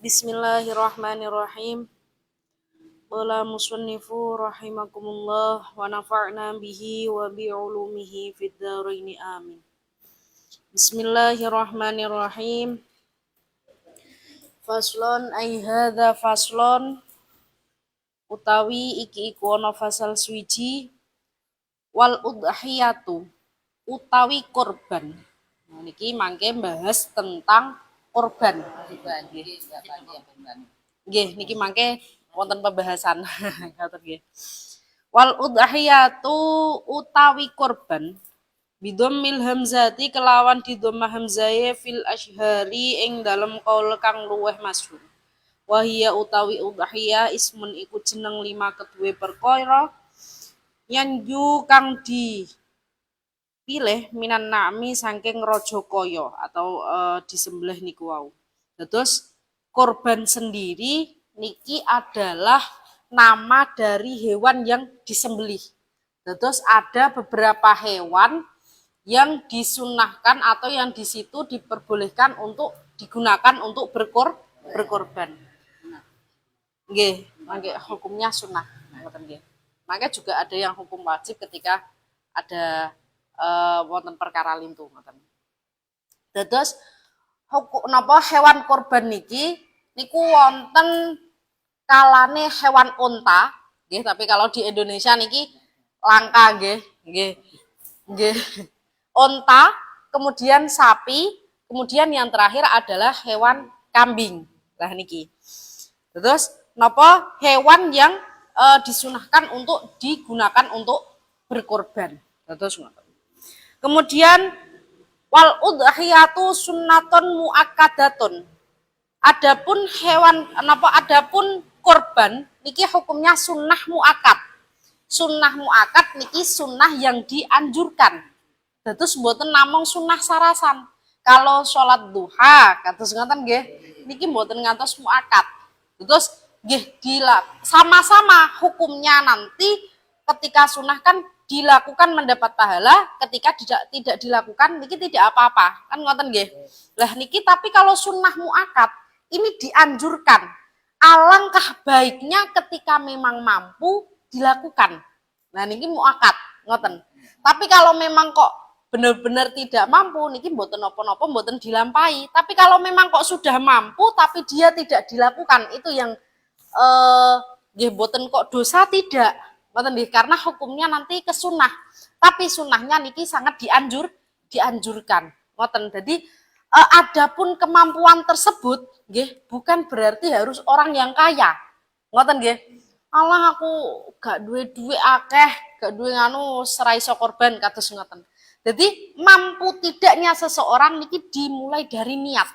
Bismillahirrahmanirrahim. Qala musannifu rahimakumullah wa nafa'na bihi wa bi'ulumihi fid dharaini amin. Bismillahirrahmanirrahim. Faslon ay hadza faslon utawi iki iku ana fasal swiji wal udhiyatu utawi korban. Nah, niki mangke bahas tentang korban. Nggih, niki mangke wonten pembahasan. Ngoten nggih. Wal udhiyatu utawi korban bidomil hamzati kelawan di dhamma hamzahe fil asyhari ing dalem kaul kang luweh masyhur. Wahia utawi udhiya ismun iku jeneng lima kedue perkara yanju kang dipilih minan na'mi saking raja kaya atau disembelih niku wau. Terus korban sendiri niki adalah nama dari hewan yang disembelih. Terus ada beberapa hewan yang disunahkan atau yang di situ diperbolehkan untuk digunakan untuk berkorban. Nggih, mangke hukumnya sunnah, ngoten nggih. Maka juga ada yang hukum wajib ketika ada wonten perkara lintu ngoten. Terus hukum napa hewan korban niki niku wonten kalane hewan unta, nggih, tapi kalau di Indonesia niki langka nggih, nggih. Nggih. Unta, kemudian sapi, kemudian yang terakhir adalah hewan kambing. Lah niki. Terus napa hewan yang disunahkan untuk digunakan untuk berkorban. Terus kemudian wal udhiyatu sunnaton muakkadatun. Adapun hewan adapun korban niki hukumnya sunnah muakkad. Sunnah muakkad niki sunnah yang dianjurkan. Terus mboten namung sunnah sarasan. Kalau sholat duha kados ngoten nggih, niki mboten ngantos muakkad. Terus nggih sama-sama hukumnya nanti ketika sunnah kan dilakukan mendapat pahala, ketika tidak dilakukan niki tidak apa-apa. Kan ngoten nggih. Lah niki tapi kalau sunnah muakkad ini dianjurkan. Alangkah baiknya ketika memang mampu dilakukan. Nah niki muakkad, ngoten. Tapi kalau memang kok benar-benar tidak mampu, niki mboten napa-napa mboten dilampahi. Tapi kalau memang kok sudah mampu tapi dia tidak dilakukan, itu yang nggih mboten kok dosa tidak. Ngoten nggih, karena hukumnya nanti ke sunnah. Tapi sunnahnya niki sangat dianjurkan. Ngoten. Jadi adapun kemampuan tersebut nggih bukan berarti harus orang yang kaya. Ngoten nggih. Allah aku gak duwe akeh, gak duwe nganu serai iso korban kados ngoten. Jadi mampu tidaknya seseorang niki dimulai dari niat.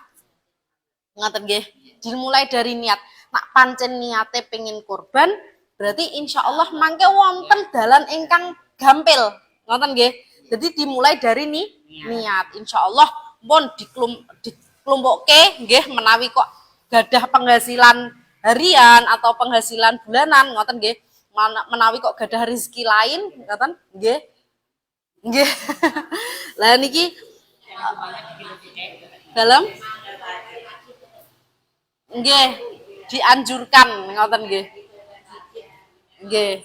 Ngoten nggih, dimulai dari niat. Nak pancen niate pengen korban, berarti insya Allah mangke wonten dalan ingkang gampil. Ngoten nggih. Jadi dimulai dari niat. Insya Allah pun dikelompokke nggih menawi kok gadah penghasilan harian atau penghasilan bulanan ngoten nggih. Menawi kok gadah rezeki lain ngoten nggih. Nggih. Lah niki dalam nggih dianjurkan ngoten nggih. Nggih.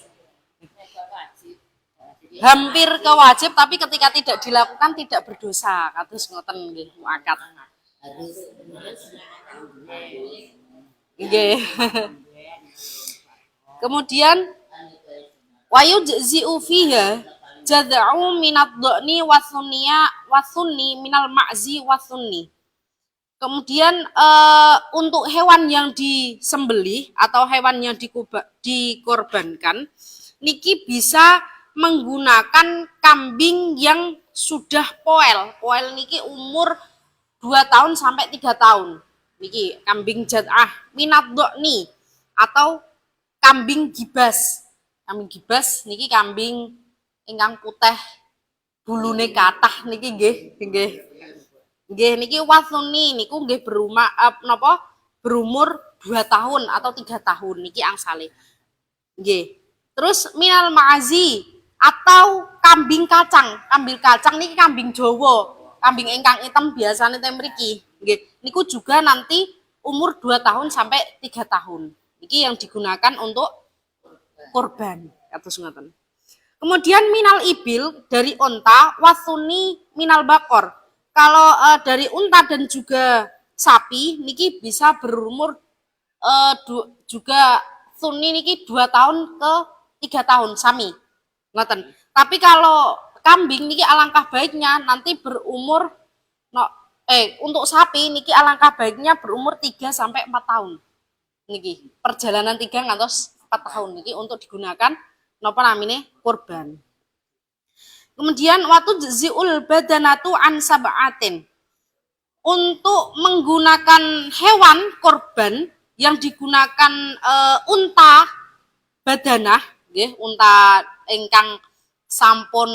Hampir kewajib tapi ketika tidak dilakukan tidak berdosa. Kados ngoten nggih muakkad. Nggih. Kemudian wayujzi'u fiha jad'u minad dhani wasunni minal ma'zi wasunni. Kemudian untuk hewan yang disembelih atau hewan yang dikorbankan niki bisa menggunakan kambing yang sudah poel. Poel niki umur 2 tahun sampai 3 tahun. Niki kambing jad'ah minad dhani atau kambing gibas. Kambing gibas niki kambing ingkang putih bulune kathah niki nggih. Nggih niki wasuni niku nggih berumur 2 tahun atau 3 tahun niki angsale. Nggih. Terus minal ma'azi atau kambing kacang. Kambing kacang niki kambing Jawa. Kambing ingkang item biasane teng mriki. Nggih. Niku juga nanti umur 2 tahun sampai 3 tahun. Iki yang digunakan untuk korban. Kados ngoten. Kemudian minal ibil dari unta, wasuni minal bakor. Kalau dari unta dan juga sapi niki bisa berumur juga suni niki 2 tahun ke 3 tahun sami. Ngoten. Tapi kalau kambing niki alangkah baiknya nanti berumur untuk sapi niki alangkah baiknya berumur 3 sampai 4 tahun. Niki perjalanan 3 ngantos 4 tahun niki untuk digunakan napa namine kurban. Kemudian waktu ziul badanatu an sab'atin. Untuk menggunakan hewan korban yang digunakan unta badanah, nggih, unta ingkang sampun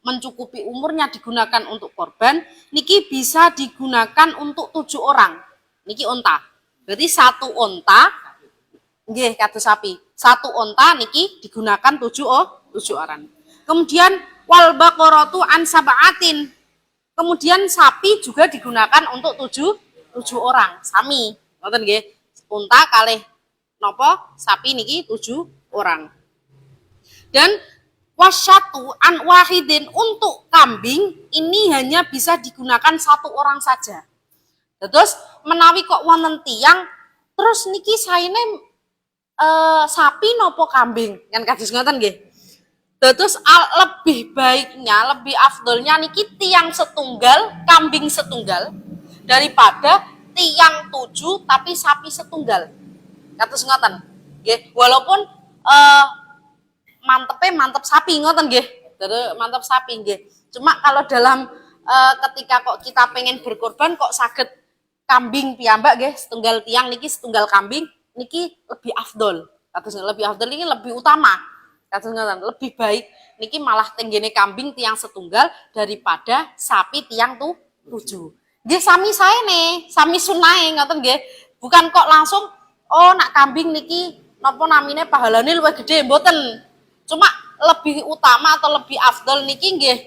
mencukupi umurnya digunakan untuk korban, niki bisa digunakan untuk 7 orang. Niki unta. Berarti 1 unta, nggih, kados sapi. 1 unta niki digunakan 7 orang. Kemudian wal baqaratu an sab'atin. Kemudian sapi juga digunakan untuk 7 orang, sami. Ngoten nggih. Unta kalih napa? Sapi niki 7 orang. Dan wasyatu an wahidin, untuk kambing ini hanya bisa digunakan 1 orang saja. Terus menawi kok wonten tiyang terus niki saene sapi nopo kambing, kan kados ngoten nggih. Terus lebih baiknya, lebih afdolnya niki tiang setunggal, kambing setunggal daripada tiang 7 tapi sapi setunggal. Kados ngoten. Nggih, walaupun mantep sapi ngoten nggih. Terus mantep sapi nggih. Cuma kalau dalam ketika kok kita pengen berkorban kok saged kambing piyambak nggih, setunggal tiang niki setunggal kambing niki lebih afdol. Kados lebih afdol ini lebih utama. Kados ngoten, lebih baik niki malah tenggene kambing tiang setunggal daripada sapi tiang 7. Nggih sami saene, sami sunahe ngoten nggih. Bukan kok langsung nak kambing niki napa namine pahalane luwih gede, mboten. Cuma lebih utama atau lebih afdol niki nggih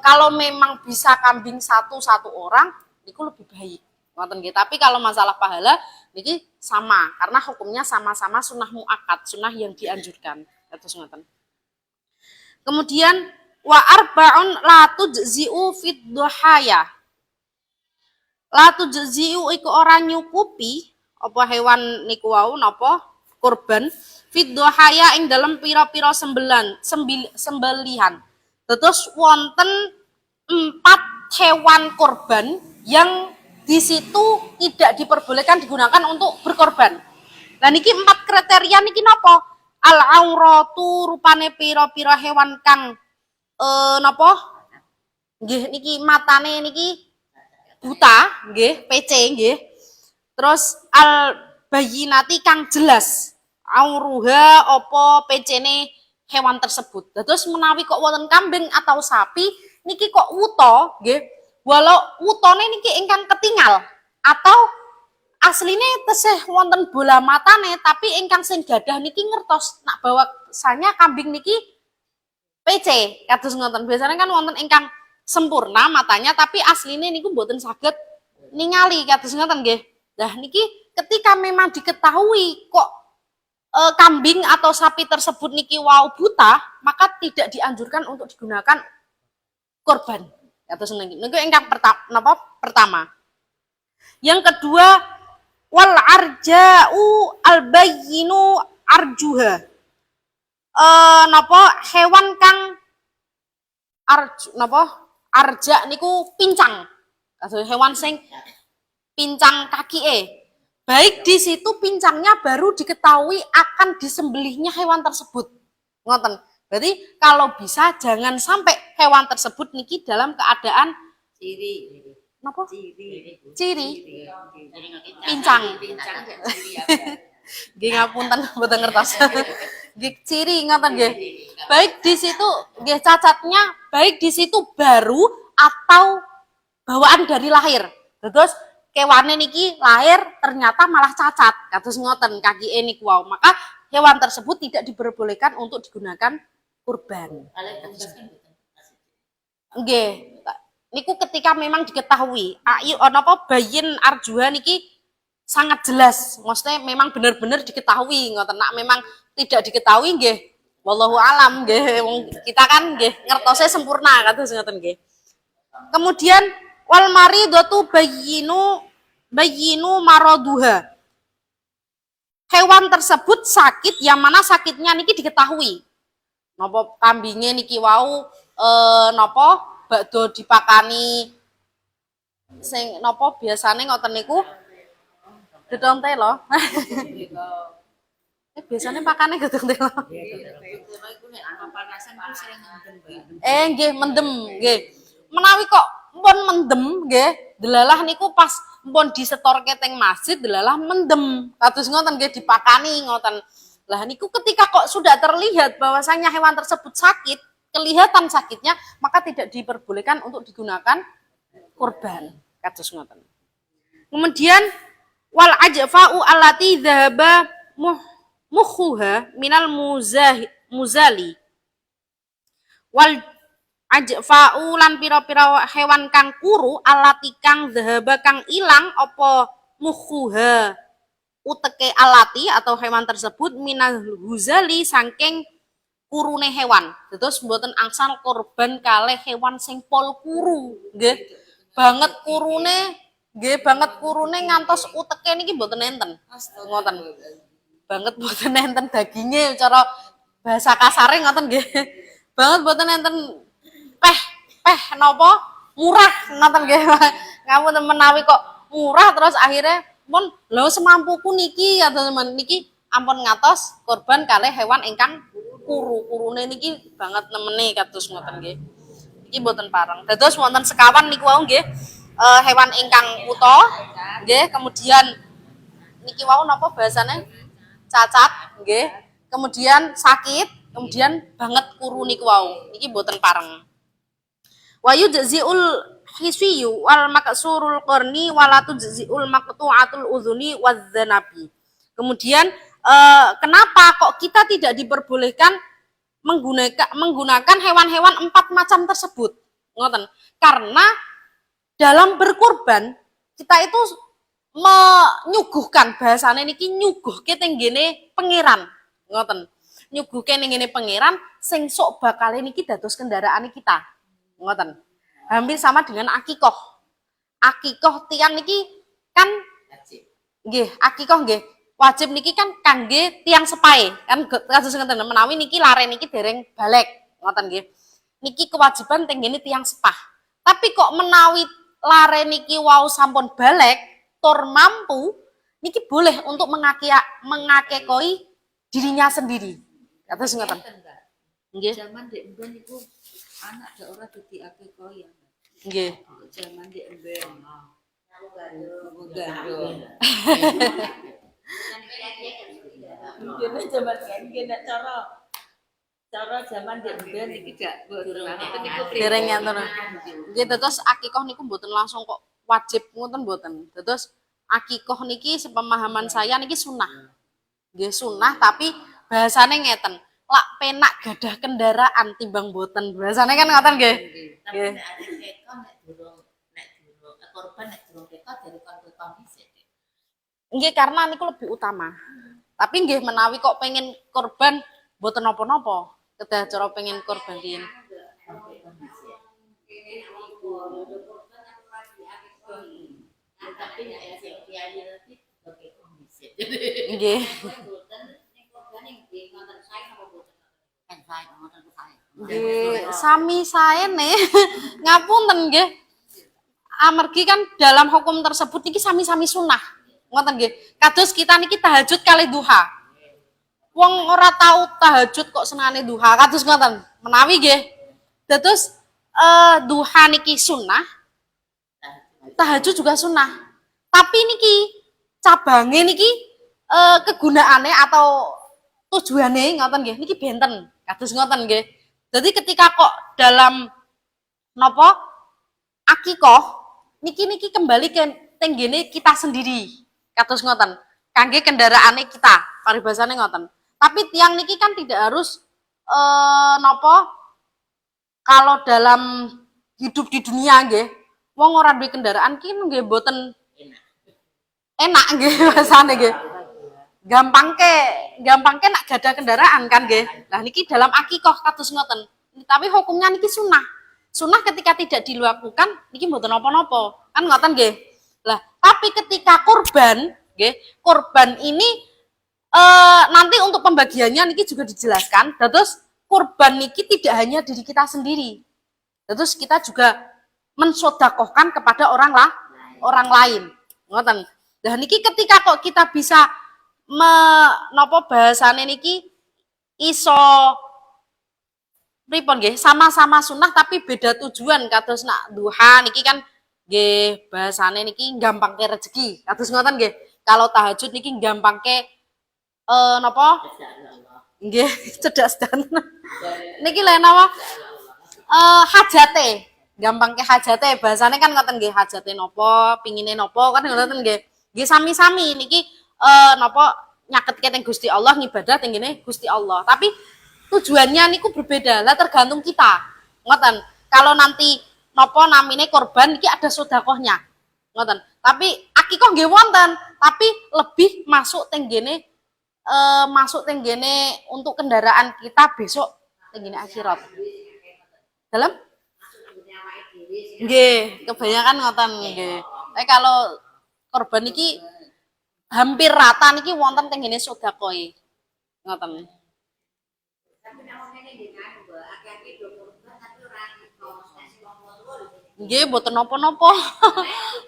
kalau memang bisa kambing satu orang niku lebih baik. Ngoten nggih. Tapi kalau masalah pahala niki sama karena hukumnya sama-sama sunnah muakkad, sunnah yang dianjurkan. Kados ngoten. Kemudian wa arba'un la tujzi'u fid dhuhaya. La tujzi'u iku ora nyukupi apa hewan niku wau napa kurban fid dhuhaya ing dalam pira-pira sembelihan. Terus wonten 4 hewan kurban yang di situ tidak diperbolehkan digunakan untuk berkorban. Nah niki 4 kriteria niki napa? Al-auratu rupane pira-pira hewan kang napa? Nggih niki matane niki buta, nggih, PC nggih. Terus al bayinati kang jelas. Auruha apa PC-ne hewan tersebut. Terus menawi kok wonten kambing atau sapi niki kok wuto, nggih. Walau wutone niki ingkang ketinggal atau asline tesih wonten bola matane tapi ingkang sing gadah niki ngertos nak bahwasanya kambing niki PC kados ngoten. Biasanya kan wonten ingkang sempurna matanya tapi asline niku mboten saged ningali kados ngoten nggih. Nah niki ketika memang diketahui kok kambing atau sapi tersebut niki wau buta, maka tidak dianjurkan untuk digunakan korban. Kados niki. Niku ingkang pertama. Yang kedua wal arja'u albayyinu arjuha. Hewan kang arja niku pincang. Hewan sing pincang kakike. Baik di situ pincangnya baru diketahui akan disembelihnya hewan tersebut. Ngoten. Berarti kalau bisa jangan sampai hewan tersebut niki dalam keadaan ciri. Napa? Ciri. Pincang. Nggih ngapunten mboten ngertos. Nggih ciri ngoten nggih. Baik di situ nggih cacatnya baik di situ baru atau bawaan dari lahir. Terus kewane niki lahir ternyata malah cacat. Kados ngoten kaki niku wau. Maka hewan tersebut tidak diperbolehkan untuk digunakan kurban. Nggih. Niku ketika memang diketahui, ayo napa bayin arjuha niki sangat jelas, maksudnya memang benar-benar diketahui ngoten. Nak memang tidak diketahui nggih wallahu alam nggih, kita kan nggih ngertose sempurna kados ngoten nggih. Kemudian wal maridatu bayyinu maraduha. Hewan tersebut sakit yang mana sakitnya niki diketahui. Napa kambinge niki wau napa bakdo dipakani sing napa biasane ngoten niku gedhong telo. Biasanya pakane gedhong telo. Nggih mendem nggih. Menawi kok mpun mendem nggih, delalah niku pas mpun disetorke teng masjid delalah mendem. Kados ngoten nggih dipakani ngoten. Lah niku ketika kok sudah terlihat bahwasanya hewan tersebut sakit, kelihatan sakitnya, maka tidak diperbolehkan untuk digunakan kurban. Kados ngoten. Kemudian wal ajfa'u allati dhahaba mukhuha minal muzali wal ajfa'u lan pira-pira hewan kang kuru alati kang dhahaba kang ilang apa mukhuha uteke alati atau hewan tersebut minal huzali saking kurune hewan. Terus mboten angsal korban kalih hewan sing pol kuru nggih. Banget kurune nggih banget kurune ngantos uteke niki mboten enten. Ngoten. Banget mboten enten daginge cara bahasa kasare ngoten nggih. Banget mboten enten peh napa murah ngoten nggih. Ngapunten menawi kok murah terus akhirnya pun lho semampuku niki atau teman niki ampun ngatos korban kalih hewan ingkang kurune niki banget nemene kados ngoten nggih. Iki mboten pareng. Dados wonten sekawan niku wau nggih hewan ingkang uta nggih, kemudian niki wau napa bahasane cacat nggih, kemudian sakit, kemudian banget kuru niku wau. Niki mboten pareng. Wa yujziul hisyu wal maksurul qarni wala tujziul maqtu'atul udhuni wadzanabi. Kemudian kenapa kok kita tidak diperbolehkan menggunakan hewan-hewan 4 macam tersebut? Ngoten. Karena dalam berkurban kita itu menyuguhkan bahasane niki nyuguhke teng ngene pangeran. Ngoten. Nyuguhke ning ngene pangeran sing sok bakal niki dados kendaraan kita. Ngoten. Hampir sama dengan akikoh. Akikoh tiang niki kan nggih, akikoh nggih. Wajib niki kan kangge tiang sepae. Kan kados ngeten menawi niki lare niki dereng balik. Ngoten nggih. Niki kewajiban teng ngene tiang sepah. Tapi kok menawi lare niki wau sampun balik tur mampu niki boleh untuk mengakekoi dirinya sendiri. Kados ngoten. Nggih. Zaman dek mben iku anak dak ora diakekoi ya. Nggih. Zaman dek mben. Gandul. Mungkin zaman kan cara zaman dek mben iki gak ngoten niku Dereng ngoten. Nggih terus akikah niku mboten langsung kok wajib ngoten mboten. Terus akikah niki sepemahaman saya niki sunah. Nggih sunah tapi bahasane ngeten. Lak penak gadah kendaraan timbang boten. Bahasane kan ngoten nggih. Nggih. Korban nek durung ketok dari kon dhisik. Nggih karena niku lebih utama. Tapi nggih menawi kok pengen korban boten napa-napa. Kedah cara pengen korban riyin. Nggih. Nggih, sami saene. Ngapunten nggih. Amargi kan dalam hukum tersebut niki sami-sami sunah. Ngoten nggih. Kados kita niki tahajud kali duha. Wong ora tahu tahajud kok senane duha. Kados ngoten. Menawi nggih. Dados duha niki sunah. Tahajud juga sunah. Tapi niki cabange niki kegunaane atau tujuane ngoten nggih niki benten. Kados ngoten nggih. Jadi ketika kok dalam napa akikoh niki kembali ke tenggene kita sendiri. Kados ngoten. Kangge kendaraane kita, paribasane ngoten. Tapi tiang niki kan tidak harus napa kalau dalam hidup di dunia nggih, wong ora duwe kendaraan ki nggih mboten enak nggih bahasane nggih. Gampangke nak gada kendaraan kan nggih. Lah niki dalam akikoh kados ngoten. Tapi hukumnya niki sunnah. Sunnah ketika tidak dilakukan niki mboten napa-napa. Kan ngoten nggih. Lah, tapi ketika kurban nggih, kurban ini nanti untuk pembagiannya niki juga dijelaskan. Terus kurban niki tidak hanya diri kita sendiri. Terus kita juga mensodakohkan kepada orang lain. Ngoten. Lah niki ketika kok kita bisa napa bahasane niki iso pripun nggih sama-sama sunnah tapi beda tujuan kados nak duha niki kan nggih bahasane niki gampangke rezeki kados ngoten nggih. Kalau tahajud niki gampangke napa nggih cedhak sedan niki lha napa hajate gampangke hajate bahasane kan ngoten nggih hajate napa pingine napa kan ngoten nggih. Nggih sami-sami niki napa nyaketke teng Gusti Allah ngibadah teng ngene Gusti Allah. Tapi tujuannya niku berbeda. Lah tergantung kita. Ngoten. Kalau nanti napa namine korban iki ada sedekahnya. Ngoten. Tapi akikah nggih wonten, tapi lebih masuk teng ngene untuk kendaraan kita besok teng ngene akhirat. Dalam nggih, kebanyakan ngoten nggih. Kalau korban iki hampir rata niki wonten teng ngene sedekahe. Ngoten. Nggih, mboten napa-napa.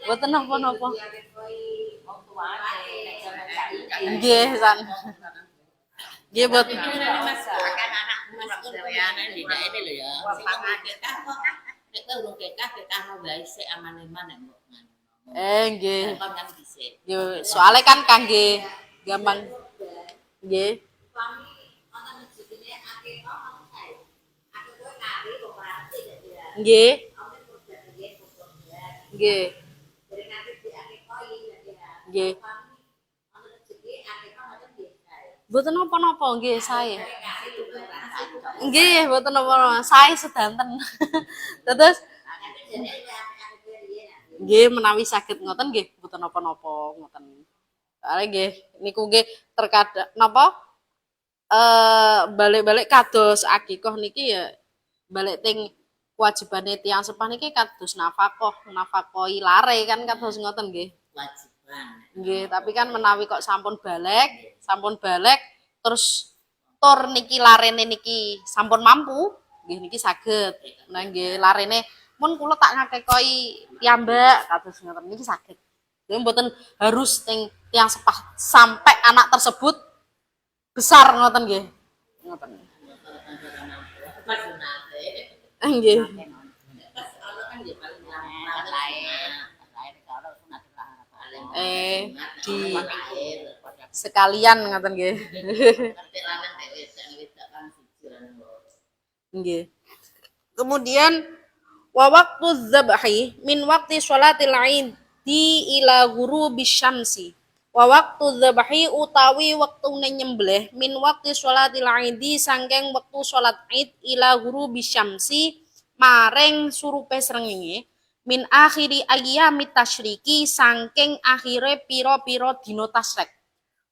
Mboten napa-napa. Nggih, san. Nggih, mboten. Akan anak Mas gaweane ndak ini lho ya. Nek urung kekah mau bae sik aman-aman kok. Nggih. Yo, soalnya kan kangge gampang. Nggih. Nggih. Nggih. Nggih. Mboten napa-napa nggih sae. Nggih, mboten napa-napa. Sae sedanten. Terus nggih menawi saged ngoten nggih mboten napa-napa ngoten. Soale nggih niku nggih terkadang napa balik-balik kados akikah niki ya balik teng kewajibane tiyang sepah niki kados nafakoi lare kan kados ngoten nggih. Wajiban. Nggih, tapi kan menawi kok sampun balik terus tur niki larene niki sampun mampu nggih niki saged. Nah nggih larene mun kula tak ngakekoi piyambak kados ngoten niki saged. Jadi mboten harus tiyang sepah sampai anak tersebut besar ngoten nggih. Ngoten. Nggih. Di sekalian ngoten nggih. Nggih. Kemudian wa waqtu dzabhi min waqti sholatil aid di ila ghurubi syamsi. Wa waqtu dzabhi utawi wektune nyembelih min waqti sholatil aidi sangking wektu salat Id ila ghurubi syamsi maring surupe srengenge min akhiri ayyamit tasyriki sangking akhire pira-pira dina tasyrik.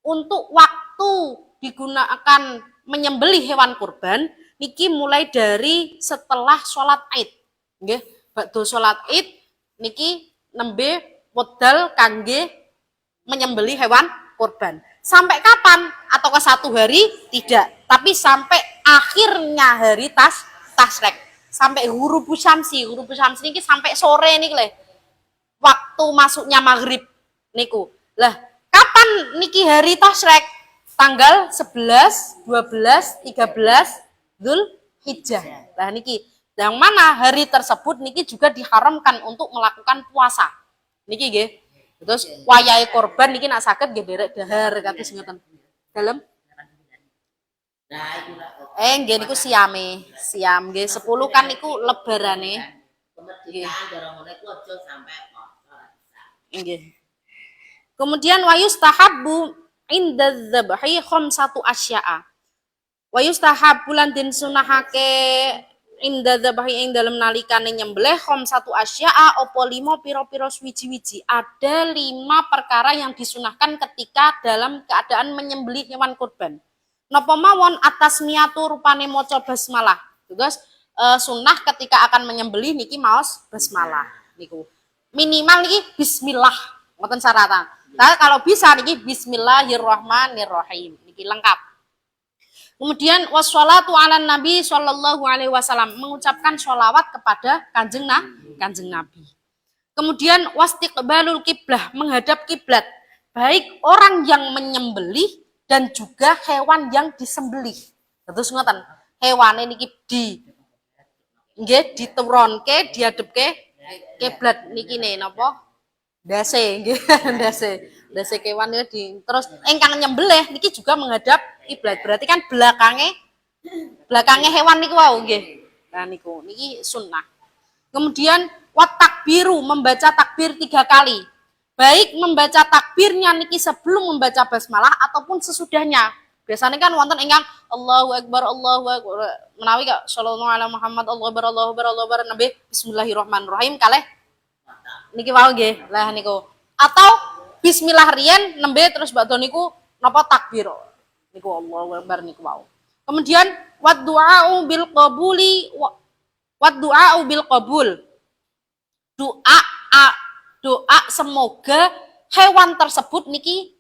Untuk waktu digunakan menyembelih hewan kurban niki mulai dari setelah sholat Id. Nggih, badhe sholat Id niki nembe wedal kangge menyembelih hewan kurban. Sampai kapan? Atau ke 1 hari? Tidak, tapi sampai akhirnya hari tasyrik. Sampai hurubu syamsi niki sampai sore niki le. Waktu masuknya maghrib niku. Lah, kapan niki hari tasyrik? Tanggal 11, 12, 13 Dzulhijjah. Lah niki yang mana hari tersebut niki juga diharamkan untuk melakukan puasa. Niki nggih. Terus wayahe korban niki nak saged nggih derek dahar kados ngoten. Dalem? Nggih niku siam nggih 10 kan niku lebarane. Nggih. Nggih. Kemudian wayustahabbu inda dzabhi khamsatu asya'a. Wayustahabbu lan den sunahake inda dzabahi ing dalem nalikane nyembelih satu asya'a opo 5 pira-pira swiji-wiji. Ada 5 perkara yang disunahkan ketika dalam keadaan menyembelih hewan kurban. Napa mawon atas niatu rupane maca basmalah. Terus sunnah ketika akan menyembelih niki maos basmalah niku. Minimal niki bismillah, ngoten syaratan. Nah, kalau bisa niki bismillahirrahmanirrahim. Niki lengkap. Kemudian wassalatu ala Nabi sallallahu alaihi wasallam, mengucapkan sholawat kepada Kanjeng Nabi. Kemudian wastiqbalul kiblah, menghadap kiblat. Baik orang yang menyembelih dan juga hewan yang disembelih. Terus ngoten, hewane niki nggih dituronke, diadepke kiblat niki napa? Dase nggih, dase kewan terus ingkang nyembelih niki juga menghadap kiblat. Berarti kan belakangnya hewan niku wau nggih. Nah niku niki sunnah. Kemudian wat takbiru, membaca takbir 3 kali. Baik membaca takbirnya niki sebelum membaca basmalah ataupun sesudahnya. Biasanya kan wonten ingkang Allahu Akbar menawi kok sallallahu alaihi Muhammad Allahu Akbar nabi bismillahirrahmanirrahim kalih niki wau nggih. Lah niku. Atau bismillah riyen nembe terus badhe niku napa takbir. Niku Allahu Akbar niku wau. Kemudian wa du'a'u bil qabul. Doa semoga hewan tersebut niki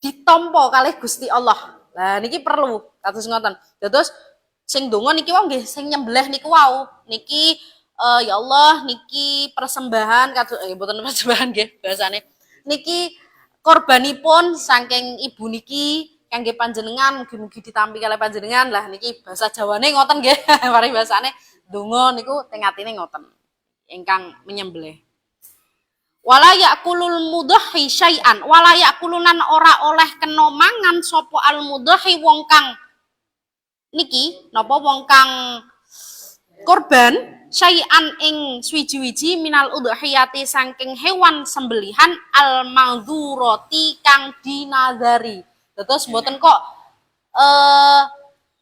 ditampa kalih Gusti Allah. Lah niki perlu kados ngoten. Terus sing donga niki wau nggih, sing nyembelih niku wau. Niki ya Allah niki persembahan mboten persembahan nggih bahasane. Niki korbanipun saking ibu niki kangge panjenengan, mugi-mugi ditampi kalih panjenengan. Lah niki bahasa Jawane ngoten nggih. Mari bahasane donga niku teng atine ngoten. Ingkang menyembelih. Wala yakulul mudhahi syai'an, wala yakulunan ora oleh kena mangan sapa al mudhahi wong kang niki napa wong kang korban syai'an ing swiji-wiji minal udhiyati saking hewan sembelihan al mangdzurati kang dinazari. Terus mboten kok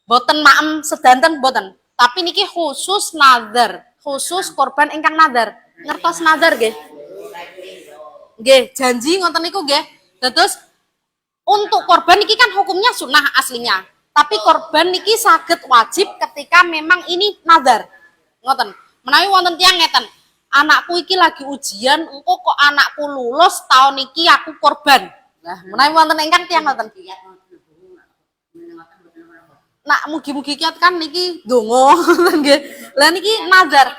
mboten maem sedanten mboten, tapi niki khusus nazar, khusus korban ingkang nazar. Ngertos nazar nggih? Nggih, janji ngoten niku nggih. Terus untuk korban niki kan hukumnya sunnah aslinya. Tapi korban niki saged wajib ketika memang ini nazar. Ngoten. Menawi wonten tiyang ngeten, anakku iki lagi ujian, engko kok anakku lulus tahun iki aku korban. Nah, menawi wonten ingkang tiyang ngoten. Nak mugi-mugi kiat kan niki donga nggih. Lah niki nazar.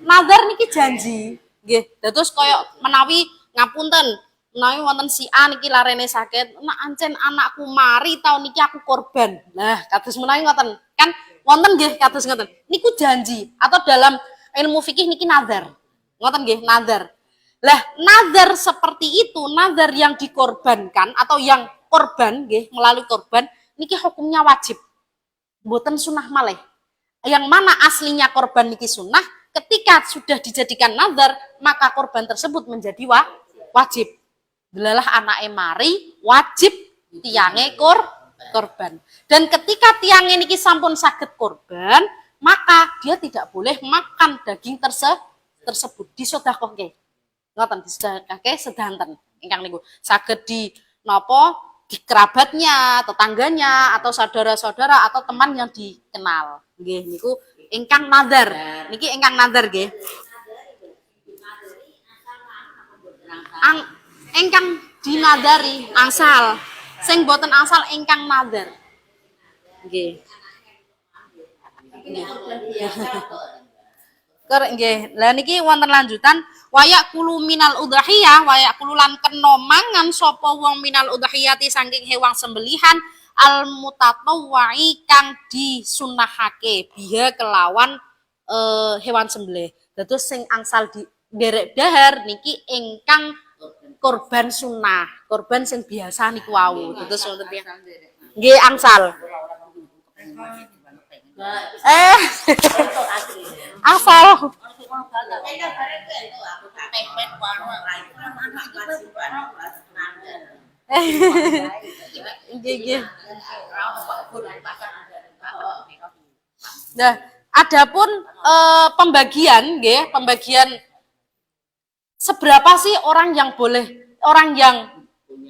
Nazar niki janji. Nggih. Terus kaya menawi ngapunten, menawi wonten si A niki larene sakit, nak ancen anakku mari tahun niki aku korban. Nah, kados menawi ngoten. Kan wonten nggih kados ngoten. Niku janji atau dalam ilmu fikih niki nazar. Ngoten nggih, nazar. Lah, nazar seperti itu, nazar yang dikorbankan atau yang korban nggih, melalui korban niki hukumnya wajib. Mboten sunah malih. Yang mana aslinya korban niki sunnah, ketika sudah dijadikan nazar, maka korban tersebut menjadi wajib. Delalah anake mari wajib tiange korban. Dan ketika tiange niki sampun saged korban, maka dia tidak boleh makan daging tersebut. Disedekahke. Ngoten disedekahke sedanten ingkang niku. Saged di napa di kerabatnya, tetangganya atau saudara-saudara atau teman yang dikenal. Nggih niku ingkang nazar. Niki ingkang nazar nggih. Ingkang dinadari angsal. Sing boten angsal ingkang nazar. Nggih. Nggih. Lah niki wonten lanjutan wayak kulu minal udhiyah, wayak kulu lan kena mangan sapa wong minal udhiyati saking hewan sembelihan al mutatawwi kang disunahake biha kelawan hewan sembelih. Terus sing angsal di derek dahar niki ingkang korban sunnah, korban sing biasa niku wau. Terus wonten piye? Nggih angsal. Asal. Nggih. Nah, Adapun pembagian nggih, pembagian seberapa sih orang yang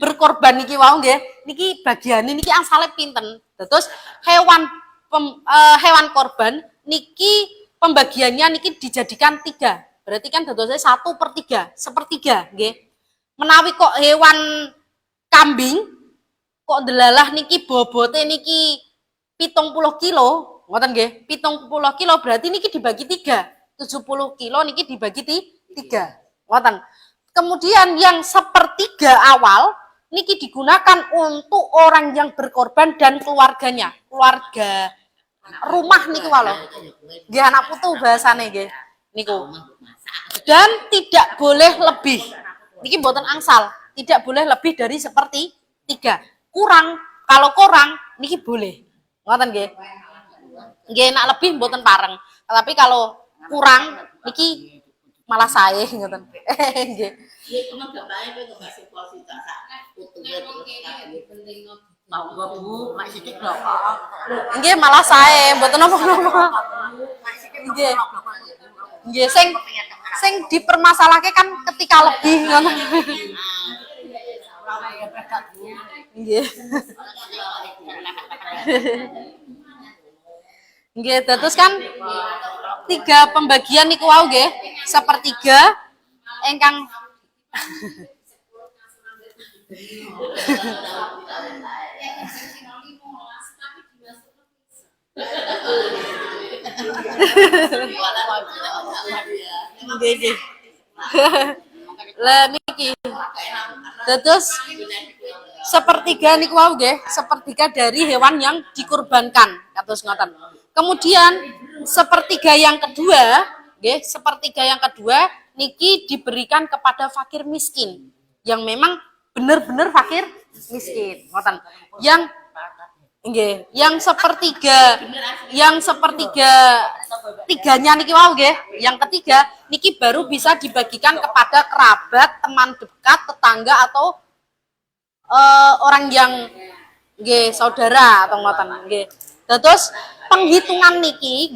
berkorban niki wau nggih, niki bagiane niki angsale pinten. Terus hewan korban niki pembagiannya niki dijadikan 3. Berarti kan dadosnya 1/3, sepertiga nggih. Menawi kok hewan kambing kok delalah niki bobote niki 70 kilo, ngoten nggih, 70 kilo berarti niki dibagi 3. 70 kilo niki dibagi 3. Ngoten. Kemudian yang sepertiga awal niki digunakan untuk orang yang berkorban dan keluarganya, keluarga rumah niku walau. Nggih anak putu bahasane nggih niku. Dan tidak boleh lebih. Niki mboten angsal, tidak boleh lebih dari 1/3. Kurang, kalau kurang niki boleh. Ngoten nggih. Nggih nek lebih mboten pareng. Tapi kalau kurang niki malah sae ngoten. Nggih. Nggih malah sae mboten napa-napa. Nggih. Nggih sing dipermasalahke kan ketika lebih ngoten. Nggih. Nggih, terus kan 3 pembagian niku wau nggih, 1/3 ingkang nggih nggih. Lah niki. Terus 1/3 niku wau nggih, 1/3 dari hewan yang dikurbankan, kados ngoten. Kemudian 1/3 yang kedua, nggih, 1/3 yang kedua niki diberikan kepada fakir miskin yang memang benar-benar fakir miskin, ngoten. Yang nggih, yang sepertiga tiganya niki wau nggih, yang ketiga niki baru bisa dibagikan kepada kerabat, teman dekat, tetangga atau orang yang nggih saudara atau ngoten nggih. Terus penghitungan niki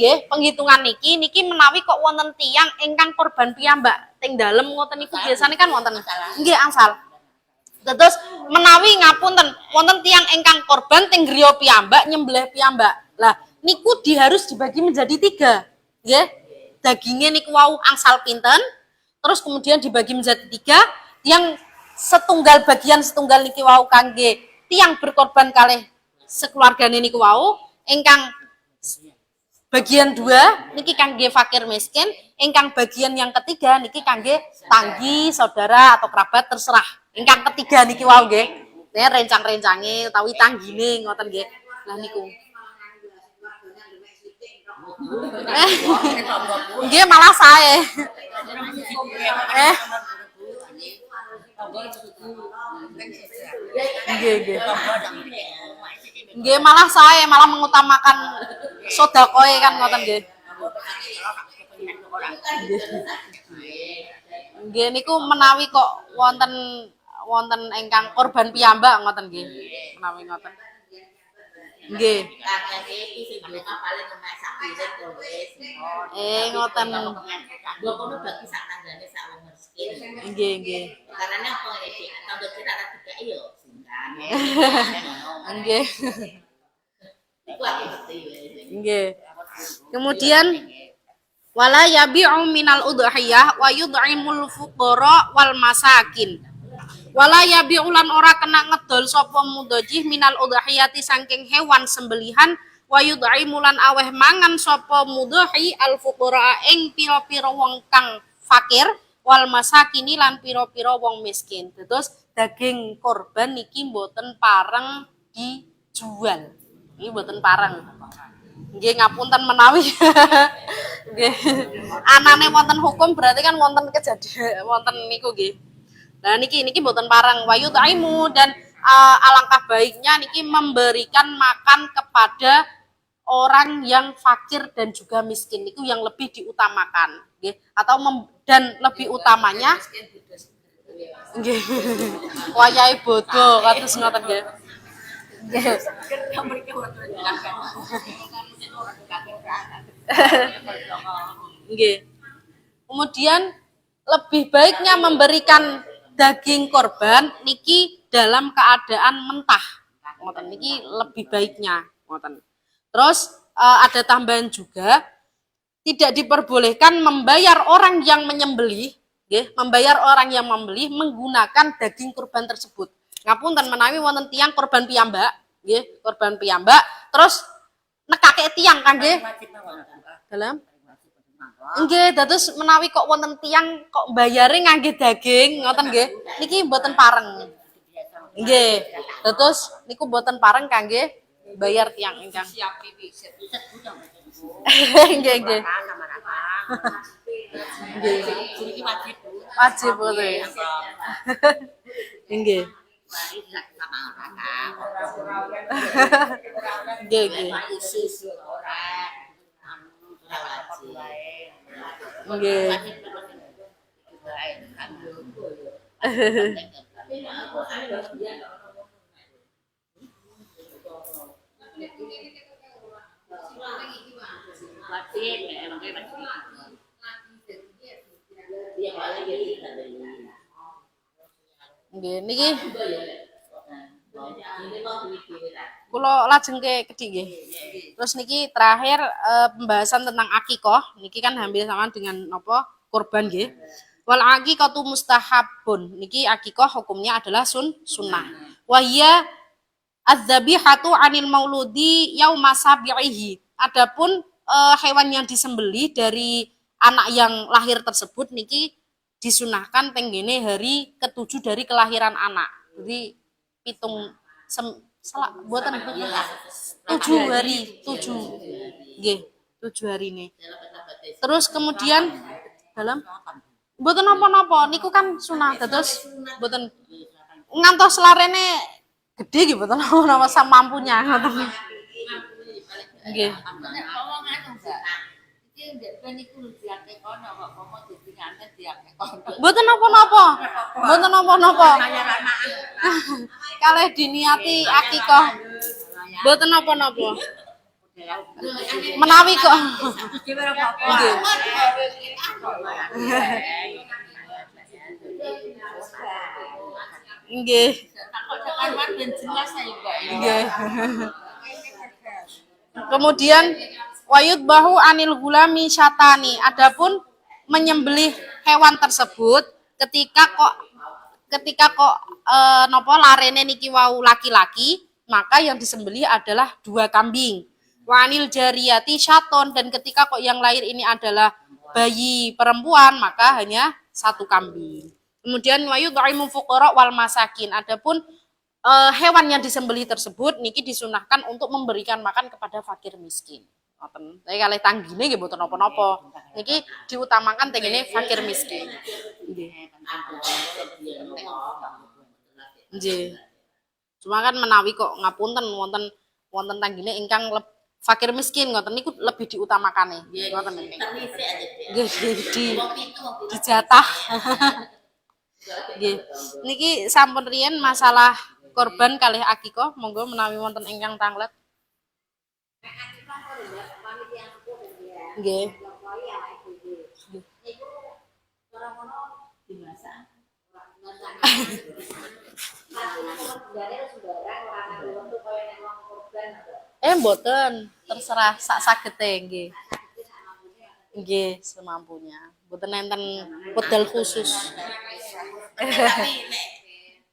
menawi kok wonten tiyang ingkang korban piyambak teng dalem ngoten niku biasane kan wonten nggih angsal. Terus menawi ngapunten wonten tiyang ingkang korban teng griya piyambak nyembelih piyambak. Lah niku harus dibagi menjadi 3 nggih. Dagingnya niku wau angsal pinten, terus kemudian dibagi menjadi 3 yang setunggal niki wau kangge tiyang berkorban kalih sekeluargane niku wau ingkang bagian 2 niki kangge fakir miskin, ingkang bagian yang ketiga niki kangge tanggi, saudara atau kerabat terserah. Ingkang ketiga niki wau nggih. Nek rencang-rencange utawi tanggine ngoten nggih. Lah niku. Nggih malah sae. Nggih. Nggih malah sae, malah mengutamakan sedekah kan ngoten nggih. Nggih niku menawi kok wonten ingkang korban piyambak ngoten nggih. Menawi ngoten. Nggih. Ngoten. Nggih. Karena apa iki? Tambah kira tidak iya. Nggih. Nggih. Kemudian wala yabi'u minal udhiyah wa yud'imul fuqara wal masakin. Wala yabi'u lan ora kena ngedol sapa mudhajih minal udhiyati saking hewan sembelihan wa yud'imu lan aweh mangan sapa mudhahi al fuqara ing pira-pira wong kang fakir wal masakini lan pira-pira wong miskin. Terus daging korban niki mboten pareng dijual. Niki mboten pareng. Nggih ngapunten menawi. Nggih. Anane wonten hukum berarti kan wonten kejadian wonten niku nggih. Nah niki mboten pareng wayu taimu dan alangkah baiknya niki memberikan makan kepada orang yang fakir dan juga miskin niku yang lebih diutamakan nggih atau dan lebih utamanya nggih. Wayahe bodo kados ngoten nggih. Nggih. Nggih. Kemudian lebih baiknya memberikan daging korban niki dalam keadaan mentah. Ngoten niki lebih baiknya, ngoten. Terus ada tambahan juga, tidak diperbolehkan membayar orang yang menyembelih, membayar orang yang membeli menggunakan daging kurban tersebut. Ngapunten menawi wonten tiang korban piyambak, korban piyambak, terus nekake tiang kangge dalam nggih, dados menawi kok wonten tiang kok bayare ngangge daging, ngoten nggih. Niki mboten pareng. Nggih. Dados niku mboten pareng kangge bayar tiang ingkang. Nggih, nggih. Nggih. Wajib boleh. Nggih. Nggih, nggih. Nggih. Nggih, niki kula lajeng ke kedik nggih. Terus niki terakhir pembahasan tentang akikoh. Niki kan hampir sama dengan napa? Kurban nggih. Wal aqiqatu mustahabun. Niki akikoh hukumnya adalah sunnah. Wa hiya adz-dzabihatu 'anil mauludi yauma sabi'ihi. Adapun hewan yang disembelih dari anak yang lahir tersebut niki disunahkan tenggene hari ketujuh dari kelahiran anak. Jadi pitung buatan 7 hari 7 nggih 7 hari ini. Terus kemudian dalam buatan apa-apa niku kan sunah dados buatan ngantos larene gede gitu buatan apa samampunya ngoten nggih. Mboten napa-napa. Mboten napa-napa. Kalih diniati akikah. Mboten napa-napa. Menawi kok. Nggih. Nggih. Nggih. Kemudian wayud bahu anil gulami syatani. Adapun menyembelih hewan tersebut ketika kok nopo larene niki wau laki-laki, maka yang disembelih adalah 2 kambing. Wanil jariyati syaton, dan ketika kok yang lahir ini adalah bayi perempuan, maka hanya 1 kambing. Kemudian wayud dha'imu fuqara wal masakin. Adapun hewan yang disembelih tersebut niki disunahkan untuk memberikan makan kepada fakir miskin. Ngoten. Tapi kalih tanggine nggih mboten napa-napa. Niki diutamakan tengene fakir miskin. Nggih. Nggih. Cuma kan menawi kok ngapunten wonten tanggine ingkang fakir miskin ngoten niku lebih diutamakane. Ngoten nggih. Nggih dijatah. Nggih. Niki sampun riyen masalah korban kalih akikoh, monggo menawi wonten ingkang tanglet. Nggih. Mboten, terserah sak sagete nggih. Nggih, semampunya. Mboten enten wedal khusus.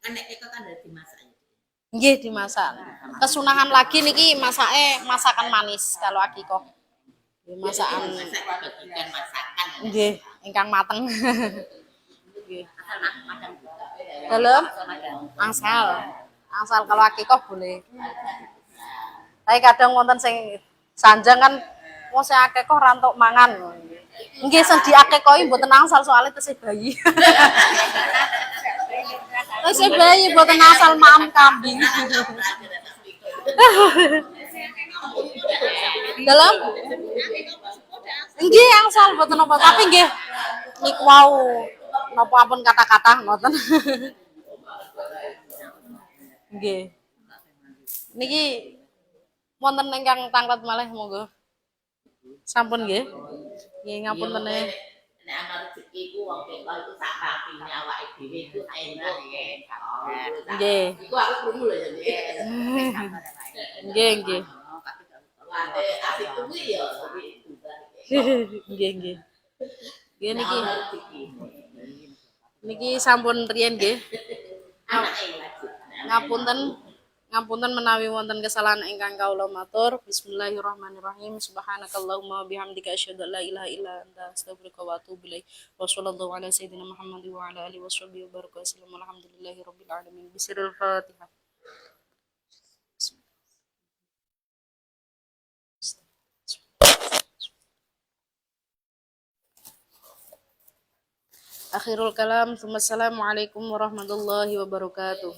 Nek itu kan dimasak. Nggih, dimasak. Kesunahan lagi niki masake masakan manis kalau akikoh. Masakan nggih, ingkang mateng. Nggih. Dalam angsal kalau akikoh boleh. Tapi kadang wonten sing sanjang kan wong sing akikoh rantuk mangan. Nggih, sing diakikohi mboten angsal soalnya tesih bayi. Tesih bayi mboten asal maam kambing. Dalam nggih angsal mboten napa, tapi nggih niku wau napa ampun kata-kata ngoten. Nggih. Niki wonten ingkang tanglet malih monggo. Sampun nggih. Nggih ngapunten e. Nek ana rezeki ku wong kok iku sak bakine awake dhewe iku enak ya. Nggih. Iku aku krungu lho ya. Nggih, nggih. Asik kuwi ya. Nggih, nggih. Nggih niki. Niki sampun riyen nggih. Ngapunten ngapunten menawi wonten kesalahan ingkang kawula matur. Bismillahirrahmanirrahim. Subhanakallahumma bihamdika asyhadu an la ilaha illa anta astaghfiruka wa atubu ilaik. Wa sallallahu ala sayyidina Muhammad wa ala alihi washabbihi wa baraka wasallam. Alhamdulillahirabbil alamin. Bismillahil Fatihah. Akhirul kalam. Assalamualaikum warahmatullahi wabarakatuh.